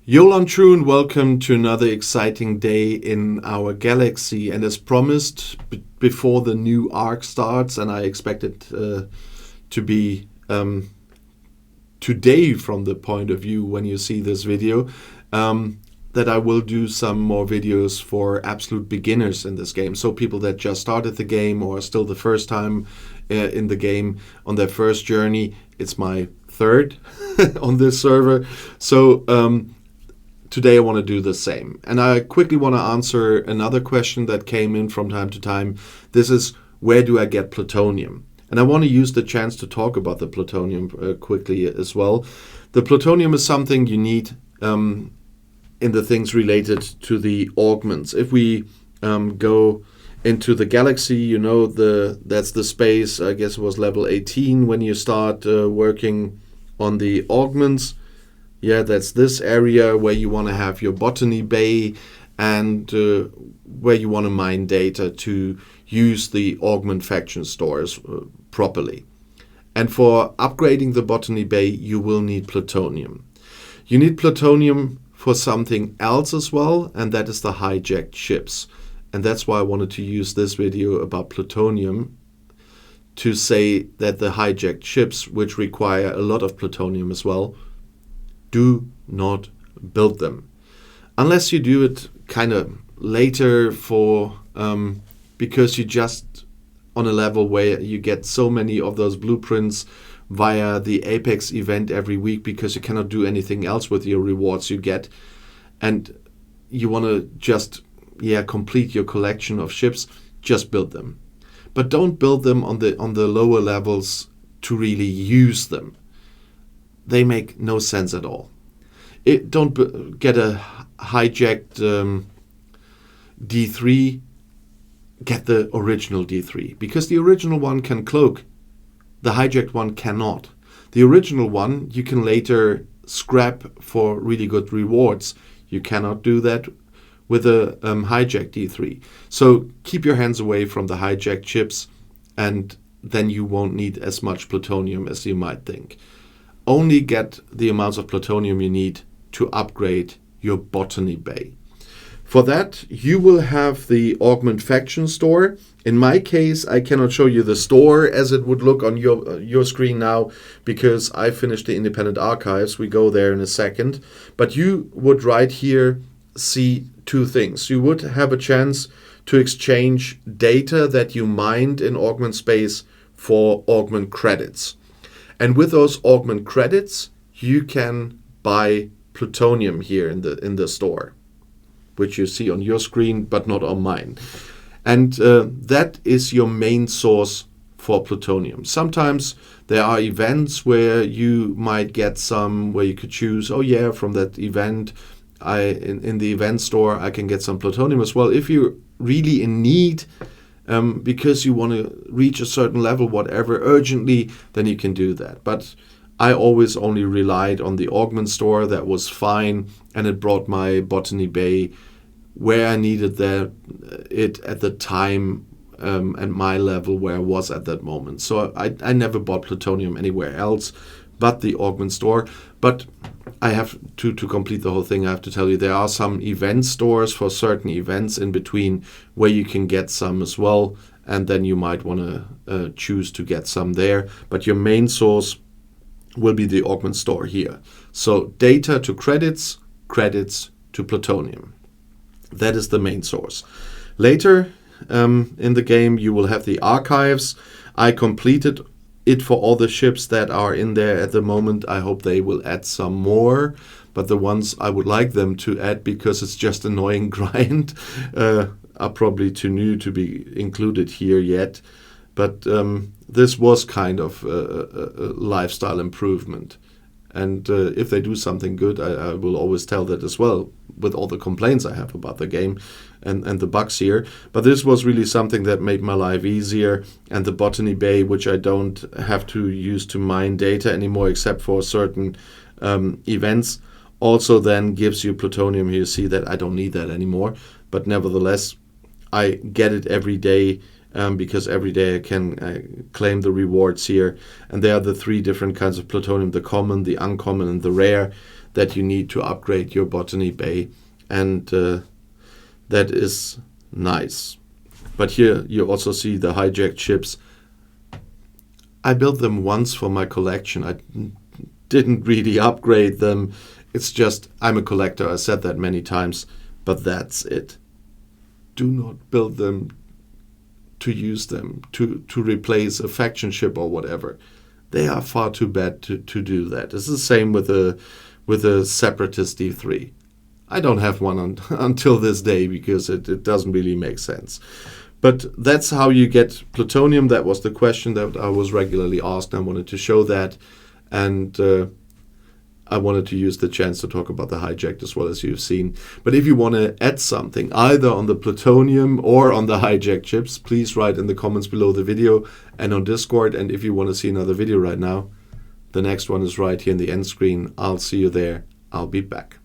Yolan True and welcome to another exciting day in our galaxy. And as promised, before the new arc starts, and I expect it to be today from the point of view when you see this video, that I will do some more videos for absolute beginners in this game. So people that just started the game or are still the first time in the game on their first journey. It's my third on this server. So today I want to do the same. And I quickly want to answer another question that came in from time to time. This is, where do I get plutonium? And I want to use the chance to talk about the plutonium quickly as well. The plutonium is something you need in the things related to the augments. If we go into the galaxy, you know, that's the space, I guess it was level 18 when you start working on the augments. Yeah, that's this area where you want to have your botany bay and where you want to mine data to use the augment faction stores properly. And for upgrading the botany bay, you will need plutonium. You need plutonium for something else as well, and that is the hijacked ships. And that's why I wanted to use this video about plutonium to say that the hijacked ships, which require a lot of plutonium as well, do not build them unless you do it kind of later for because you just on a level where you get so many of those blueprints via the Apex event every week because you cannot do anything else with your rewards you get, and you want to just complete your collection of ships. Just build them, but don't build them on the lower levels to really use them. They make no sense at all. Don't get a hijacked D3. Get the original D3, because the original one can cloak. The hijacked one cannot. The original one you can later scrap for really good rewards. You cannot do that with a hijacked D3. So keep your hands away from the hijacked chips, and then you won't need as much plutonium as you might think. Only get the amounts of plutonium you need to upgrade your botany bay. For that, you will have the augment faction store. In my case, I cannot show you the store as it would look on your screen now, because I finished the independent archives. We go there in a second. But you would right here see two things. You would have a chance to exchange data that you mined in augment space for augment credits. And with those augment credits, you can buy plutonium here in the store, which you see on your screen, but not on mine. And that is your main source for plutonium. Sometimes there are events where you might get some, where you could choose, from that event, in the event store, I can get some plutonium as well. If you're really in need, because you want to reach a certain level, whatever, urgently, then you can do that. But I always only relied on the augment store. That was fine, and it brought my botany bay where I needed it at the time, and my level where I was at that moment. So I never bought plutonium anywhere else but the augment store. But I have to complete the whole thing, I have to tell you, there are some event stores for certain events in between where you can get some as well, and then you might want to choose to get some there. But your main source will be the augment store here. So data to credits, credits to plutonium. That is the main source. Later in the game, you will have the archives. I completed it for all the ships that are in there at the moment. I hope they will add some more, but the ones I would like them to add, because it's just annoying grind, are probably too new to be included here yet. But this was kind of a lifestyle improvement. And if they do something good, I will always tell that as well, with all the complaints I have about the game and the bugs here. But this was really something that made my life easier. And the botany bay, which I don't have to use to mine data anymore except for certain events, also then gives you plutonium. You see that I don't need that anymore. But nevertheless, I get it every day. Because every day I can claim the rewards here. And there are the three different kinds of plutonium: the common, the uncommon, and the rare. that you need to upgrade your botany bay, and that is nice. But here you also see the hijacked ships. I built them once for my collection. I didn't really upgrade them. It's just, I'm a collector, I said that many times, but that's it. Do not build them to use them, to replace a faction ship or whatever. They are far too bad to do that. It's the same with a Separatist D3. I don't have one until this day because it doesn't really make sense. But that's how you get plutonium. That was the question that I was regularly asked. I wanted to show that, and I wanted to use the chance to talk about the hijacked as well, as you've seen. But if you want to add something, either on the plutonium or on the hijacked chips, please write in the comments below the video and on Discord. And if you want to see another video right now, the next one is right here in the end screen. I'll see you there. I'll be back.